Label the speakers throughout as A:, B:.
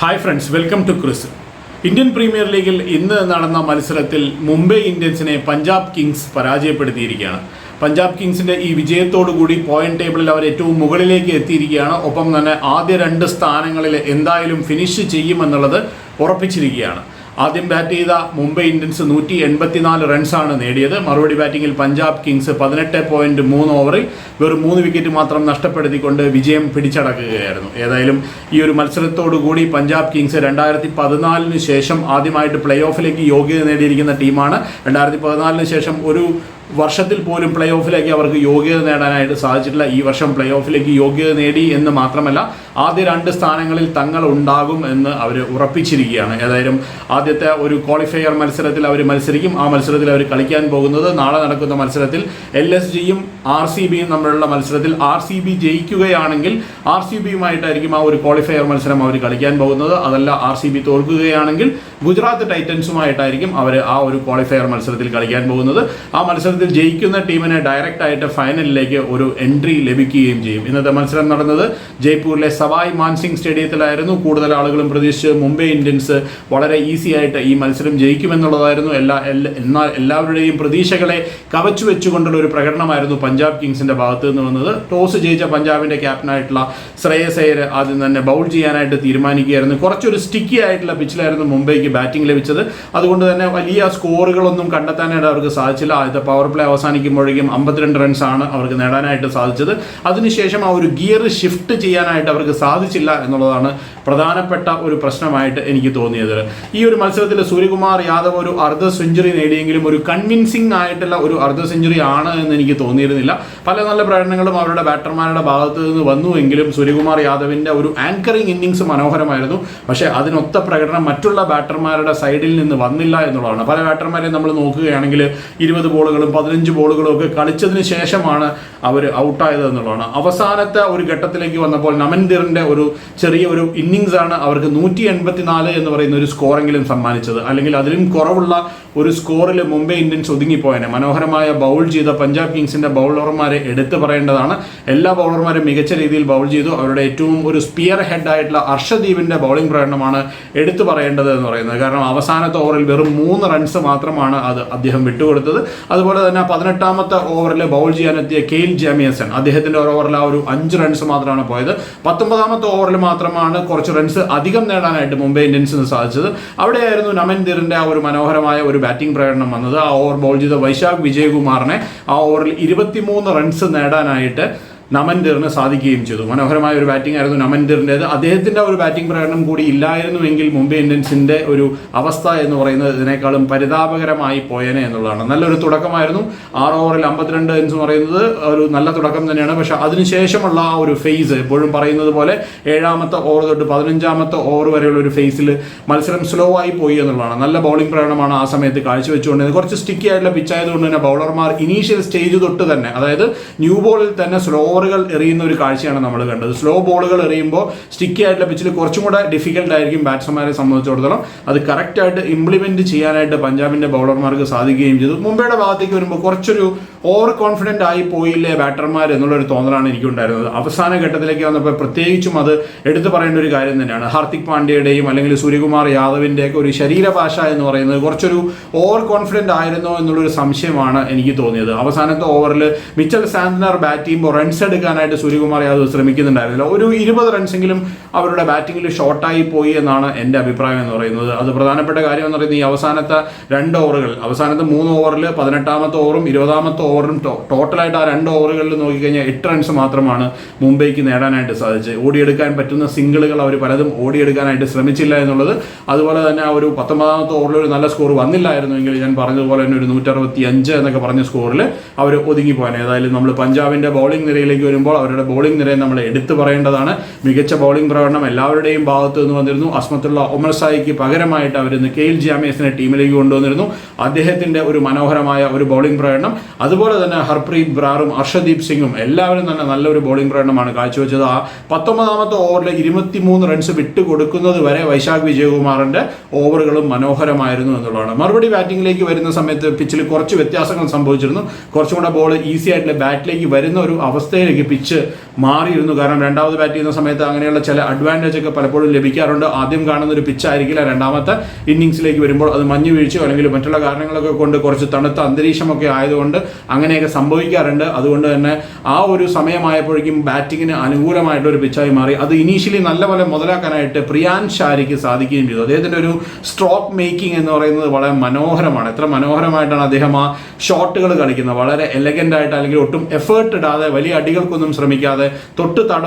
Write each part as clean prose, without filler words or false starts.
A: Hi friends, welcome to Chris. Indian premier ലീഗിൽ ഇന്ന് നടന്ന മത്സരത്തിൽ മുംബൈ ഇന്ത്യൻസിനെ പഞ്ചാബ് കിങ്സ് പരാജയപ്പെടുത്തിയിരിക്കുകയാണ്. പഞ്ചാബ് കിങ്സിന്റെ ഈ വിജയത്തോടുകൂടി പോയിന്റ് ടേബിളിൽ അവർ ഏറ്റവും മുകളിലേക്ക് എത്തിയിരിക്കുകയാണ്. ഒപ്പം തന്നെ ആദ്യ 2 സ്ഥാനങ്ങളിൽ എന്തായാലും ഫിനിഷ് ചെയ്യുമെന്നുള്ളത് ഉറപ്പിച്ചിരിക്കുകയാണ്. ആദ്യം ബാറ്റ് ചെയ്ത മുംബൈ ഇന്ത്യൻസ് 184 റൺസാണ് നേടിയത്. മറുപടി ബാറ്റിങ്ങിൽ പഞ്ചാബ് കിങ്സ് 18.3 ഓവറിൽ വെറും 3 വിക്കറ്റ് മാത്രം നഷ്ടപ്പെടുത്തിക്കൊണ്ട് വിജയം പിടിച്ചടക്കുകയായിരുന്നു. ഏതായാലും ഈ ഒരു മത്സരത്തോടുകൂടി പഞ്ചാബ് കിങ്സ് 2014 ശേഷം ആദ്യമായിട്ട് പ്ലേ ഓഫിലേക്ക് യോഗ്യത നേടിയിരിക്കുന്ന ടീമാണ്. 2014 ശേഷം ഒരു വർഷത്തിൽ പോലും പ്ലേ ഓഫിലേക്ക് അവർക്ക് യോഗ്യത നേടാനായിട്ട് സാധിച്ചിട്ടില്ല. ഈ വർഷം പ്ലേ ഓഫിലേക്ക് യോഗ്യത നേടി എന്ന് മാത്രമല്ല, ആദ്യ 2 സ്ഥാനങ്ങളിൽ തങ്ങൾ ഉണ്ടാകും എന്ന് അവർ ഉറപ്പിച്ചിരിക്കുകയാണ്. ഏതായാലും ആദ്യത്തെ ഒരു ക്വാളിഫയർ മത്സരത്തിൽ അവർ മത്സരിക്കും. ആ മത്സരത്തിൽ അവർ കളിക്കാൻ പോകുന്നത് നാളെ നടക്കുന്ന മത്സരത്തിൽ LSGയും RCBയും തമ്മിലുള്ള മത്സരത്തിൽ RCB ജയിക്കുകയാണെങ്കിൽ RCBയുമായിട്ടായിരിക്കും ആ ഒരു ക്വാളിഫയർ മത്സരം അവർ കളിക്കാൻ പോകുന്നത്. അതല്ല RCB തോൽക്കുകയാണെങ്കിൽ ഗുജറാത്ത് ടൈറ്റൻസുമായിട്ടായിരിക്കും അവർ ആ ഒരു ക്വാളിഫയർ മത്സരത്തിൽ കളിക്കാൻ പോകുന്നത്. ആ മത്സരത്തിൽ ജയിക്കുന്ന ടീമിന് ഡയറക്റ്റ് ആയിട്ട് ഫൈനലിലേക്ക് ഒരു എൻട്രി ലഭിക്കുകയും ചെയ്യും. ഇന്നത്തെ മത്സരം നടന്നത് ജയ്പൂരിലെ സവായ് മാൻസിംഗ് സ്റ്റേഡിയത്തിലായിരുന്നു. കൂടുതൽ ആളുകളും പ്രതീക്ഷിച്ച് മുംബൈ ഇന്ത്യൻസ് വളരെ ഈസി ആയിട്ട് ഈ മത്സരം ജയിക്കുമെന്നുള്ളതായിരുന്നു. എന്നാൽ എല്ലാവരുടെയും പ്രതീക്ഷകളെ കവച്ചു വെച്ചുകൊണ്ടുള്ള ഒരു പ്രകടനമായിരുന്നു പഞ്ചാബ് കിങ്സിന്റെ ഭാഗത്ത് നിന്ന് വന്നത്. ടോസ് ജയിച്ച പഞ്ചാബിന്റെ ക്യാപ്റ്റനായിട്ടുള്ള ശ്രേയസ് അയ്യർ ആദ്യം തന്നെ ബൗൾ ചെയ്യാനായിട്ട് തീരുമാനിക്കുകയായിരുന്നു. കുറച്ചൊരു സ്റ്റിക്കി ആയിട്ടുള്ള പിച്ചിലായിരുന്നു മുംബൈക്ക് ബാറ്റിംഗ് ലഭിച്ചത്. അതുകൊണ്ട് തന്നെ വലിയ സ്കോറുകളൊന്നും കണ്ടെത്താനായിട്ട് അവർക്ക് സാധിച്ചില്ല. ആദ്യത്തെ പവർ പ്ലേ അവസാനിക്കുമ്പോഴേക്കും 52 റൺസാണ് അവർക്ക് നേടാനായിട്ട് സാധിച്ചത്. അതിനുശേഷം ആ ഒരു ഗിയർ ഷിഫ്റ്റ് ചെയ്യാനായിട്ട് അവർക്ക് സാധിച്ചില്ല എന്നുള്ളതാണ് പ്രധാനപ്പെട്ട ഒരു പ്രശ്നമായിട്ട് എനിക്ക് തോന്നിയത്. ഈ ഒരു മത്സരത്തിൽ സൂര്യകുമാർ യാദവ് ഒരു അർദ്ധ സെഞ്ചുറി നേടിയെങ്കിലും ഒരു കൺവിൻസിംഗ് ആയിട്ടുള്ള ഒരു അർദ്ധ സെഞ്ചുറി ആണ് എന്ന് എനിക്ക് തോന്നിയിരുന്നില്ല. പല നല്ല പ്രകടനങ്ങളും അവരുടെ ബാറ്റർമാരുടെ ഭാഗത്ത് നിന്ന് വന്നുവെങ്കിലും സൂര്യകുമാർ യാദവിന്റെ ഒരു ആങ്കറിംഗ് ഇന്നിങ്സ് മനോഹരമായിരുന്നു. പക്ഷേ അതിനൊത്ത പ്രകടനം മറ്റുള്ള ബാറ്റർമാരുടെ സൈഡിൽ നിന്ന് വന്നില്ല എന്നുള്ളതാണ്. പല ബാറ്റർമാരെയും നമ്മൾ നോക്കുകയാണെങ്കിൽ 20 ബോളുകളും 15 ബോളുകളും ഒക്കെ കളിച്ചതിന് ശേഷമാണ് അവർ ഔട്ടായത് എന്നുള്ളതാണ്. അവസാനത്തെ ഒരു ഘട്ടത്തിലേക്ക് വന്നപ്പോൾ നമൻദിറിന്റെ ഒരു ചെറിയ ഒരു ഇന്നിങ്സ് ആണ് അവർക്ക് 184 എന്ന് പറയുന്ന ഒരു സ്കോറെങ്കിലും സമ്മാനിച്ചത്. അല്ലെങ്കിൽ അതിലും കുറവുള്ള ഒരു സ്കോറിൽ മുംബൈ ഇന്ത്യൻസ് ഒതുങ്ങിപ്പോയനെ. മനോഹരമായ ബൗൾ ചെയ്ത പഞ്ചാബ് കിങ്സിന്റെ ബൗളർമാരെ എടുത്തു പറയേണ്ടതാണ്. എല്ലാ ബൗളർമാരും മികച്ച രീതിയിൽ ബൗൾ ചെയ്തു. അവരുടെ ഏറ്റവും ഒരു സ്പിയർ ഹെഡ് ആയിട്ടുള്ള അർഷദീപിന്റെ ബൗളിംഗ് പ്രകടനമാണ് എടുത്തു പറയേണ്ടത് എന്ന് പറയുന്നത്. കാരണം അവസാനത്തെ ഓവറിൽ വെറും 3 റൺസ് മാത്രമാണ് അദ്ദേഹം വിട്ടുകൊടുത്തത്. അതുപോലെ തന്നെ 18ാമത്തെ ഓവറിൽ ബൗൾ ചെയ്യാനെത്തിയ കെയിൽ ജാമിയസൺ, അദ്ദേഹത്തിന്റെ ഒരു ഓവറിൽ ആ ഒരു 5 റൺസ് മാത്രമാണ് പോയത്. 19ാമത്തെ ഓവറിൽ മാത്രമാണ് കുറച്ച് റൺസ് അധികം നേടാനായിട്ട് മുംബൈ ഇന്ത്യൻസിന് സാധിച്ചത്. അവിടെയായിരുന്നു നമൻദിറിന്റെ ആ ഒരു മനോഹരമായ ഒരു ബാറ്റിംഗ് പ്രകടനം വന്നത്. ആ ഓവർ ബൗൾ ചെയ്ത വൈശാഖ് വിജയകുമാറിനെ ആ ഓവറിൽ 23 റൺസ് നേടാനായിട്ട് നമൻദിറിന് സാധിക്കുകയും ചെയ്തു. മനോഹരമായ ഒരു ബാറ്റിംഗ് ആയിരുന്നു നമൻദിറിൻ്റേത്. അദ്ദേഹത്തിൻ്റെ ഒരു ബാറ്റിംഗ് പ്രകടനം കൂടി ഇല്ലായിരുന്നുവെങ്കിൽ മുംബൈ ഇന്ത്യൻസിൻ്റെ ഒരു അവസ്ഥ എന്ന് പറയുന്നത് ഇതിനേക്കാളും പരിതാപകരമായി പോയേനെ എന്നുള്ളതാണ്. നല്ലൊരു തുടക്കമായിരുന്നു. 6 ഓവറിൽ 52 എന്ന് പറയുന്നത് ഒരു നല്ല തുടക്കം തന്നെയാണ്. പക്ഷേ അതിനുശേഷമുള്ള ആ ഒരു ഫേസ്, എപ്പോഴും പറയുന്നത് പോലെ 7ാമത്തെ ഓവർ തൊട്ട് 15ാമത്തെ ഓവർ വരെയുള്ള ഒരു ഫേസിൽ മത്സരം സ്ലോ ആയി പോയി എന്നുള്ളതാണ്. നല്ല ബൗളിംഗ് പ്രകടനമാണ് ആ സമയത്ത് കാഴ്ചവെച്ചുകൊണ്ടിരുന്നത്. കുറച്ച് സ്റ്റിക്കി ആയിട്ടുള്ള പിച്ചായതുകൊണ്ട് തന്നെ ബൗളർമാർ ഇനീഷ്യൽ സ്റ്റേജ് തൊട്ട് തന്നെ, അതായത് ന്യൂ ബോളിൽ തന്നെ സ്ലോ എറിയുന്ന ഒരു കാഴ്ചയാണ് നമ്മൾ കണ്ടത്. സ്ലോ ബോളുകൾ എറിയുമ്പോൾ സ്റ്റിക്കി ആയിട്ടുള്ള പിച്ചിൽ കുറച്ചും കൂടെ ഡിഫിക്കൽട്ട് ആയിരിക്കും ബാറ്റ്സ്മാരെ സംബന്ധിച്ചിടത്തോളം. അത് കറക്റ്റായിട്ട് ഇംപ്ലിമെന്റ് ചെയ്യാനായിട്ട് പഞ്ചാബിന്റെ ബൗളർമാർക്ക് സാധിക്കുകയും ചെയ്തു. മുംബൈയുടെ ഭാഗത്തേക്ക് വരുമ്പോൾ കുറച്ചൊരു ഓവർ കോൺഫിഡന്റ് ആയി പോയില്ലേ ബാറ്റർമാർ എന്നുള്ളൊരു തോന്നലാണ് എനിക്കുണ്ടായിരുന്നത്. അവസാന ഘട്ടത്തിലേക്ക് വന്നപ്പോൾ പ്രത്യേകിച്ചും അത് എടുത്തു പറയേണ്ട ഒരു കാര്യം തന്നെയാണ്. ഹാർദിക് പാണ്ഡ്യയുടെയും അല്ലെങ്കിൽ സൂര്യകുമാർ യാദവിൻ്റെയൊക്കെ ഒരു ശരീരഭാഷ എന്ന് പറയുന്നത് കുറച്ചൊരു ഓവർ കോൺഫിഡന്റ് ആയിരുന്നോ എന്നുള്ളൊരു സംശയമാണ് എനിക്ക് തോന്നിയത്. അവസാനത്തെ ഓവറിൽ മിച്ചൽ സാന്റ്നർ ബാറ്റ് ചെയ്യുമ്പോൾ റൺസ് എടുക്കാനായിട്ട് സൂര്യകുമാർ യാദവ് ശ്രമിക്കുന്നുണ്ടായിരുന്നില്ല. ഒരു 20 റൺസെങ്കിലും അവരുടെ ബാറ്റിങ്ങിൽ ഷോർട്ടായി പോയി എന്നാണ് എൻ്റെ അഭിപ്രായം എന്ന് പറയുന്നത്. അത് പ്രധാനപ്പെട്ട കാര്യം എന്ന് പറയുന്നത് ഈ അവസാനത്തെ 2 ഓവറുകൾ, അവസാനത്തെ 3 ഓവറിൽ 18ാമത്തെ ഓവറും 20ാമത്തെ ഓവറും ടോട്ടലായിട്ട് ആ 2 ഓവറുകളിൽ നോക്കിക്കഴിഞ്ഞാൽ 8 റൺസ് മാത്രമാണ് മുംബൈക്ക് നേടാനായിട്ട് സാധിച്ചത്. ഓടിയെടുക്കാൻ പറ്റുന്ന സിംഗിളുകൾ അവർ പലതും ഓടിയെടുക്കാനായിട്ട് ശ്രമിച്ചില്ല എന്നുള്ളത്. അതുപോലെ തന്നെ ആ ഒരു 19ാമത്തെ ഓവറിൽ ഒരു നല്ല സ്കോർ വന്നില്ലായിരുന്നുവെങ്കിൽ ഞാൻ പറഞ്ഞതുപോലെ തന്നെ ഒരു 165 എന്നൊക്കെ പറഞ്ഞ സ്കോറിൽ അവർ ഒതുങ്ങിപ്പോയാൽ. ഏതായാലും നമ്മൾ പഞ്ചാബിന്റെ ബൗളിംഗ് നിരയിലേക്ക് വരുമ്പോൾ അവരുടെ ബൗളിംഗ് നിരയെ നമ്മൾ എടുത്തു പറയേണ്ടതാണ്. മികച്ച ബൗളിംഗ് പ്രകടനം എല്ലാവരുടെയും ഭാഗത്ത് നിന്ന് വന്നിരുന്നു. അസ്മത്തുള്ള ഒമർ സായിക്ക് പകരമായിട്ട് അവർ കെയിൽ ജാമിയസിനെ ടീമിലേക്ക് കൊണ്ടുവന്നിരുന്നു. അദ്ദേഹത്തിന്റെ ഒരു മനോഹരമായ ഒരു ബൗളിംഗ് പ്രകടനം. അതുപോലെ തന്നെ ഹർപ്രീത് ബ്രാറും അർഷദീപ് സിംഗും എല്ലാവരും തന്നെ നല്ലൊരു ബൗളിംഗ് പ്രകടനമാണ് കാഴ്ചവെച്ചത്. ആ 19ാമത്തെ ഓവറിൽ 23 റൺസ് വിട്ടുകൊടുക്കുന്നത് വരെ വൈശാഖ് വിജയകുമാറിന്റെ ഓവറുകളും മനോഹരമായിരുന്നു എന്നുള്ളതാണ്. മറുപടി ബാറ്റിംഗിലേക്ക് വരുന്ന സമയത്ത് പിച്ചിൽ കുറച്ച് വ്യത്യാസങ്ങൾ സംഭവിച്ചിരുന്നു. കുറച്ചും കൂടെ ബോൾ ഈസി ആയിട്ടുള്ള ബാറ്റിലേക്ക് വരുന്ന ഒരു അവസ്ഥ അവസ്ഥയിലേക്ക് പിച്ച് മാറിയിരുന്നു. കാരണം രണ്ടാമത് ബാറ്റ് ചെയ്യുന്ന സമയത്ത് അങ്ങനെയുള്ള ചില അഡ്വാൻറ്റേജ് ഒക്കെ പലപ്പോഴും ലഭിക്കാറുണ്ട്. ആദ്യം കാണുന്ന ഒരു പിച്ചായിരിക്കില്ല രണ്ടാമത്തെ ഇന്നിങ്സിലേക്ക് വരുമ്പോൾ അത് മഞ്ഞ് വീഴ്ചയോ അല്ലെങ്കിൽ മറ്റുള്ള കാരണങ്ങളൊക്കെ കൊണ്ട് കുറച്ച് തണുത്ത അന്തരീക്ഷമൊക്കെ ആയതുകൊണ്ട് അങ്ങനെയൊക്കെ സംഭവിക്കാറുണ്ട്. അതുകൊണ്ട് തന്നെ ആ ഒരു സമയമായപ്പോഴേക്കും ബാറ്റിങ്ങിന് അനുകൂലമായിട്ടൊരു പിച്ചായി മാറി. അത് ഇനീഷ്യലി നല്ലപോലെ മുതലാക്കാനായിട്ട് പ്രിയാൻഷ് ആര്യയ്ക്ക് സാധിക്കുകയും ചെയ്തു. അദ്ദേഹത്തിൻ്റെ ഒരു സ്ട്രോക്ക് മേക്കിംഗ് എന്ന് പറയുന്നത് വളരെ മനോഹരമാണ്. എത്ര മനോഹരമായിട്ടാണ് അദ്ദേഹം ആ ഷോട്ടുകൾ കളിക്കുന്നത്. വളരെ എലഗൻ്റ് ആയിട്ട് അല്ലെങ്കിൽ ഒട്ടും എഫേർട്ട് ഇടാതെ വലിയ അടികൾക്കൊന്നും ശ്രമിക്കാതെ തൊട്ട്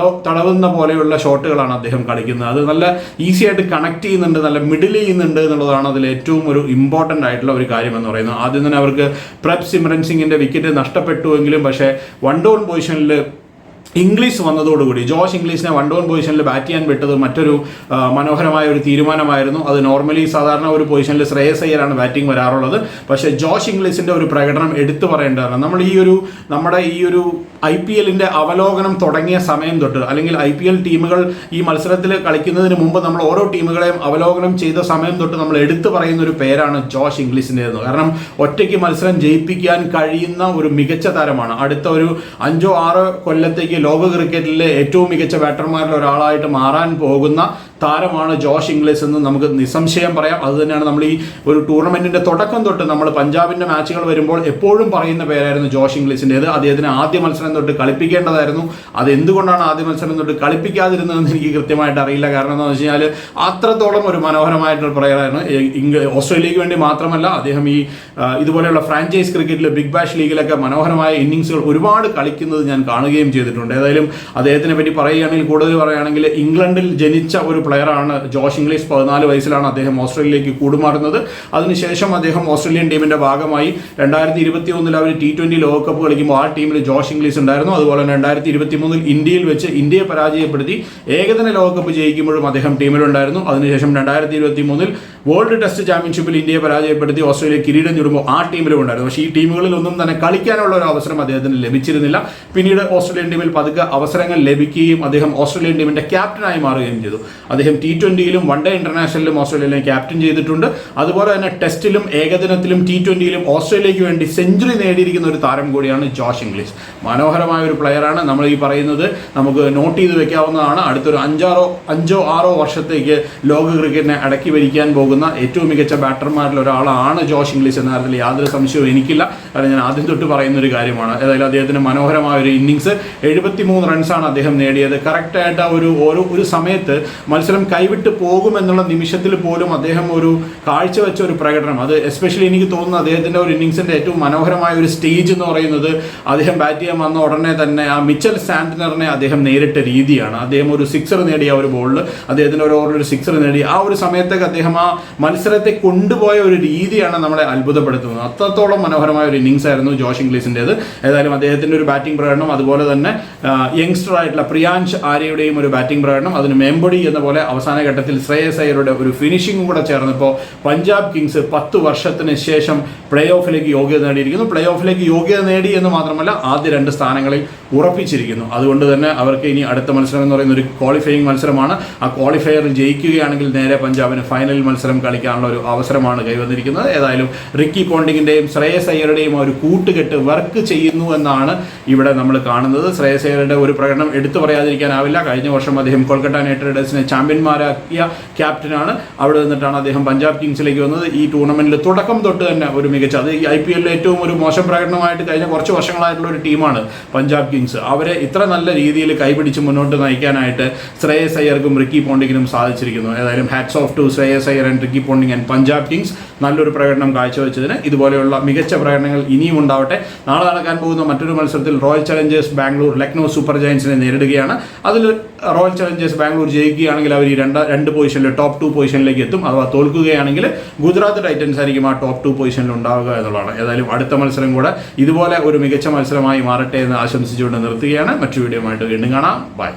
A: തടവുന്ന പോലെയുള്ള ഷോട്ടുകളാണ് അദ്ദേഹം കളിക്കുന്നത്. അത് നല്ല ഈസി ആയിട്ട് കണക്ട് ചെയ്യുന്നുണ്ട്, നല്ല മിഡിൽ ചെയ്യുന്നുണ്ട് എന്നുള്ളതാണ് അതിൽ ഏറ്റവും ഒരു ഇമ്പോർട്ടൻ്റ് ആയിട്ടുള്ള ഒരു കാര്യം എന്ന് പറയുന്നത്. ആദ്യം തന്നെ അവർക്ക് പ്രഭ് സിമ്രൻ സിംഗിൻ്റെ വിക്കറ്റ് നഷ്ടപ്പെട്ടുവെങ്കിലും പക്ഷേ വൺ ഡൗൺ പൊസിഷനിൽ ഇംഗ്ലീഷ് വന്നതോടുകൂടി ജോഷ് ഇംഗ്ലീഷിനെ വൺ ഡൗൺ പൊസിഷനിൽ ബാറ്റ് ചെയ്യാൻ വിട്ടത് മറ്റൊരു മനോഹരമായ ഒരു തീരുമാനമായിരുന്നു. അത് നോർമലി സാധാരണ ഒരു പൊസിഷനിൽ ശ്രേയസ് അയ്യരാണ് ബാറ്റിംഗ് വരാറുള്ളത്. പക്ഷേ ജോഷ് ഇംഗ്ലീഷിൻ്റെ ഒരു പ്രകടനം എടുത്തു പറയേണ്ടതാണ്. നമ്മുടെ ഈ ഒരു IPL-ന്റെ അവലോകനം തുടങ്ങിയ സമയം തൊട്ട് അല്ലെങ്കിൽ IPL ടീമുകൾ ഈ മത്സരത്തിൽ കളിക്കുന്നതിന് മുമ്പ് നമ്മൾ ഓരോ ടീമുകളെയും അവലോകനം ചെയ്ത സമയം തൊട്ട് നമ്മൾ എടുത്തു പറയുന്ന ഒരു പേരാണ് ജോഷ് ഇംഗ്ലീഷിൻ്റെതെന്ന്. കാരണം ഒറ്റയ്ക്ക് മത്സരം ജയിപ്പിക്കാൻ കഴിയുന്ന ഒരു മികച്ച താരമാണ്. അടുത്ത ഒരു 5-6 കൊല്ലത്തേക്ക് ലോക ക്രിക്കറ്റിലെ ഏറ്റവും മികച്ച ബാറ്റർമാരിൽ ഒരാളായിട്ട് മാറാൻ പോകുന്ന താരമാണ് ജോഷ് ഇംഗ്ലീഷ് എന്ന് നമുക്ക് നിസ്സംശയം പറയാം. അതുതന്നെയാണ് നമ്മൾ ഈ ഒരു ടൂർണമെന്റിന്റെ തുടക്കം തൊട്ട് നമ്മൾ പഞ്ചാബിന്റെ മാച്ചുകൾ വരുമ്പോൾ എപ്പോഴും പറയുന്ന പേരായിരുന്നു ജോഷ് ഇംഗ്ലീഷിൻ്റെത്. അദ്ദേഹത്തിന് ആദ്യ മത്സരം തൊട്ട് കളിപ്പിക്കേണ്ടതായിരുന്നു. അത് എന്തുകൊണ്ടാണ് ആദ്യ മത്സരം തൊട്ട് കളിപ്പിക്കാതിരുന്നതെന്ന് എനിക്ക് കൃത്യമായിട്ട് അറിയില്ല. കാരണം എന്താണെന്ന് വെച്ച് കഴിഞ്ഞാൽ അത്രത്തോളം ഒരു മനോഹരമായിട്ടുള്ള പ്ലെയറായിരുന്നു. ഓസ്ട്രേലിയക്ക് വേണ്ടി മാത്രമല്ല അദ്ദേഹം ഈ ഇതുപോലെയുള്ള ഫ്രാഞ്ചൈസ് ക്രിക്കറ്റിൽ ബിഗ് ബാഷ് ലീഗിലൊക്കെ മനോഹരമായ ഇന്നിങ്സുകൾ ഒരുപാട് കളിക്കുന്നത് ഞാൻ കാണുകയും ചെയ്തിട്ടുണ്ട്. ഏതായാലും അദ്ദേഹത്തിനെ പറ്റി പറയുകയാണെങ്കിൽ കൂടുതൽ പറയുകയാണെങ്കിൽ ഇംഗ്ലണ്ടിൽ ജനിച്ച ഒരു പ്ലെയറാണ് ജോഷ് ഇംഗ്ലീഷ്. 14 വയസ്സിലാണ് അദ്ദേഹം ഓസ്ട്രേലിയയിലേക്ക് കൂടുമാറുന്നത്. അതിനുശേഷം അദ്ദേഹം ഓസ്ട്രേലിയൻ ടീമിന്റെ ഭാഗമായി 2021 അവർ T20 ലോകകപ്പ് കളിക്കുമ്പോൾ ആ ടീമിൽ ജോഷ് ഇംഗ്ലീഷ് ഉണ്ടായിരുന്നു. അതുപോലെ തന്നെ 2023 ഇന്ത്യയിൽ വെച്ച് ഇന്ത്യയെ പരാജയപ്പെടുത്തി ഏകദിന ലോകകപ്പ് ജയിക്കുമ്പോഴും അദ്ദേഹം ടീമിലുണ്ടായിരുന്നു. അതിനുശേഷം 2023 വേൾഡ് ടെസ്റ്റ് ചാമ്പ്യൻഷിപ്പിൽ ഇന്ത്യയെ പരാജയപ്പെടുത്തി ഓസ്ട്രേലിയ കിരീടം ചുടുമ്പോൾ ആ ടീമിലും ഉണ്ടായിരുന്നു. പക്ഷേ ഈ ടീമുകളിൽ ഒന്നും തന്നെ കളിക്കാനുള്ള ഒരു അവസരം അദ്ദേഹത്തിന് ലഭിച്ചിരുന്നില്ല. പിന്നീട് ഓസ്ട്രേലിയൻ ടീമിൽ പതുക്കെ അവസരങ്ങൾ ലഭിക്കുകയും അദ്ദേഹം ഓസ്ട്രേലിയൻ ടീമിന്റെ ക്യാപ്റ്റനായി മാറുകയും ചെയ്തു. അദ്ദേഹം T20-യിലും വൺ ഡേ ഇന്റർനാഷണലിലും ഓസ്ട്രേലിയയിലെ ക്യാപ്റ്റൻ ചെയ്തിട്ടുണ്ട്. അതുപോലെ തന്നെ ടെസ്റ്റിലും ഏകദിനത്തിലും T20-യിലും ഓസ്ട്രേലിയയ്ക്ക് വേണ്ടി സെഞ്ചുറി നേടിയിരിക്കുന്ന ഒരു താരം കൂടിയാണ് ജോഷ് ഇംഗ്ലീഷ്. മനോഹരമായ ഒരു പ്ലെയറാണ്. നമ്മൾ ഈ പറയുന്നത് നമുക്ക് നോട്ട് ചെയ്ത് വെക്കാവുന്നതാണ്. അടുത്തൊരു 5-6 വർഷത്തേക്ക് ലോക ക്രിക്കറ്റിനെ അടക്കി ഭരിക്കാൻ പോകുന്ന ഏറ്റവും മികച്ച ബാറ്റർമാരിൽ ഒരാളാണ് ജോഷ് ഇംഗ്ലീഷ് എന്ന കാര്യത്തിൽ യാതൊരു സംശയവും എനിക്കില്ല. കാരണം ഞാൻ ആദ്യം തൊട്ട് പറയുന്ന ഒരു കാര്യമാണ്. ഏതായാലും അദ്ദേഹത്തിന് മനോഹരമായ ഒരു ഇന്നിങ്സ് 73 റൺസാണ് അദ്ദേഹം നേടിയത്. കറക്റ്റായിട്ട് ഒരു സമയത്ത് മത്സരം കൈവിട്ട് പോകുമെന്നുള്ള നിമിഷത്തിൽ പോലും അദ്ദേഹം ഒരു കാഴ്ചവെച്ച ഒരു പ്രകടനം, അത് എസ്പെഷ്യലി എനിക്ക് തോന്നുന്നു അദ്ദേഹത്തിൻ്റെ ഒരു ഇന്നിങ്സിൻ്റെ ഏറ്റവും മനോഹരമായ ഒരു സ്റ്റേജ് എന്ന് പറയുന്നത് അദ്ദേഹം ബാറ്റ് ചെയ്യാൻ വന്ന ഉടനെ തന്നെ ആ മിച്ചൽ സാന്റ്നറിനെ അദ്ദേഹം നേരിട്ട രീതിയാണ്. അദ്ദേഹം ഒരു സിക്സർ നേടിയ ഒരു ബോളിൽ അദ്ദേഹത്തിൻ്റെ ഒരു ഓവറിൽ ഒരു സിക്സർ നേടി ആ ഒരു സമയത്തേക്ക് അദ്ദേഹം ആ മത്സരത്തെ കൊണ്ടുപോയ ഒരു രീതിയാണ് നമ്മളെ അത്ഭുതപ്പെടുത്തുന്നത്. അത്രത്തോളം മനോഹരമായ ഒരു ഇന്നിങ്സ് ആയിരുന്നു ജോഷ് ഇംഗ്ലീഷിൻ്റെത്. ഏതായാലും അദ്ദേഹത്തിൻ്റെ ഒരു ബാറ്റിംഗ് പ്രകടനം, അതുപോലെ തന്നെ യങ്സ്റ്റർ ആയിട്ടുള്ള പ്രിയാൻഷ് ആര്യയുടെയും ഒരു ബാറ്റിംഗ് പ്രകടനം, അതിന് മേമ്പൊടി എന്ന പോലെ അവസാന ഘട്ടത്തിൽ ശ്രേയസ് അയ്യരുടെ ഒരു ഫിനിഷിംഗും കൂടെ ചേർന്നപ്പോൾ പഞ്ചാബ് കിങ്സ് 10 വർഷത്തിന് ശേഷം പ്ലേ ഓഫിലേക്ക് യോഗ്യത നേടിയിരിക്കുന്നു. പ്ലേ ഓഫിലേക്ക് യോഗ്യത നേടി എന്ന് മാത്രമല്ല ആദ്യ 2 സ്ഥാനങ്ങളിൽ ഉറപ്പിച്ചിരിക്കുന്നു. അതുകൊണ്ട് തന്നെ അവർക്ക് ഇനി അടുത്ത മത്സരം എന്ന് പറയുന്ന ഒരു ക്വാളിഫയിങ് മത്സരമാണ്. ആ ക്വാളിഫയറിൽ ജയിക്കുകയാണെങ്കിൽ നേരെ പഞ്ചാബിന് ഫൈനൽ മത്സരം കളിക്കാനുള്ള ഒരു അവസരമാണ് കൈവന്നിരിക്കുന്നത്. ഏതായാലും റിക്കി പോണ്ടിങ്ങിൻ്റെയും ശ്രേയസ് അയ്യരുടെയും ഒരു കൂട്ടുകെട്ട് വർക്ക് ചെയ്യുന്നു എന്നാണ് ഇവിടെ നമ്മൾ കാണുന്നത്. ശ്രേയസ് അയ്യരുടെ ഒരു പ്രകടനം എടുത്തു പറയാതിരിക്കാനാവില്ല. കഴിഞ്ഞ വർഷം അദ്ദേഹം കൊൽക്കത്ത നൈറ്റ് റൈഡേഴ്സിനെ ചാമ്പ്യന്മാരാക്കിയ ക്യാപ്റ്റനാണ്. അവിടെ നിന്നിട്ടാണ് അദ്ദേഹം പഞ്ചാബ് കിങ്സിലേക്ക് വന്നത്. ഈ ടൂർണമെന്റിൽ തുടക്കം തൊട്ട് തന്നെ ഒരു മികച്ച, അത് ഈ IPL ഏറ്റവും ഒരു മോശം പ്രകടനമായിട്ട് കഴിഞ്ഞ കുറച്ച് വർഷങ്ങളായിട്ടുള്ള ഒരു ടീമാണ് പഞ്ചാബ് കിങ്സ്. അവരെ ഇത്ര നല്ല രീതിയിൽ കൈപിടിച്ച് മുന്നോട്ട് നയിക്കാനായിട്ട് ശ്രേയസ് അയ്യർക്കും റിക്കി പോണ്ടിങ്ങിനും സാധിച്ചിരിക്കുന്നു. ഏതായാലും hats of two Shreyas Iyer and Ricky Ponting and Punjab Kings. നല്ലൊരു പ്രകടനം കാഴ്ചവെച്ചതിന്. ഇതുപോലെയുള്ള മികച്ച പ്രകടനങ്ങൾ ഇനിയും ഉണ്ടാവട്ടെ. നാളെ നടക്കാൻ പോകുന്ന മറ്റൊരു മത്സരത്തിൽ Royal Challengers Bangalore Lucknow Super ജയൻസിനെ നേരിടുകയാണ്. അതിൽ റോയൽ ചലഞ്ചേഴ്സ് ബാംഗ്ലൂർ ജയിക്കുകയാണെങ്കിൽ അവർ ഈ രണ്ട് പൊസിഷനിൽ ടോപ്പ് 2 പൊസിഷനിലേക്ക് എത്തും. അഥവാ തോൽക്കുകയാണെങ്കിൽ ഗുജറാത്ത് ടൈറ്റൻസ് ആയിരിക്കും ആ ടോപ്പ് 2 പൊസിഷനിൽ ഉണ്ടാവുക എന്നുള്ളതാണ്. ഏതായാലും അടുത്ത മത്സരം കൂടെ ഇതുപോലെ ഒരു മികച്ച മത്സരമായി മാറട്ടെ എന്ന് ആശംസിച്ചുകൊണ്ട് നിർത്തുകയാണ്. മറ്റു വീഡിയോയുമായിട്ട് വീണ്ടും കാണാം. ബൈ.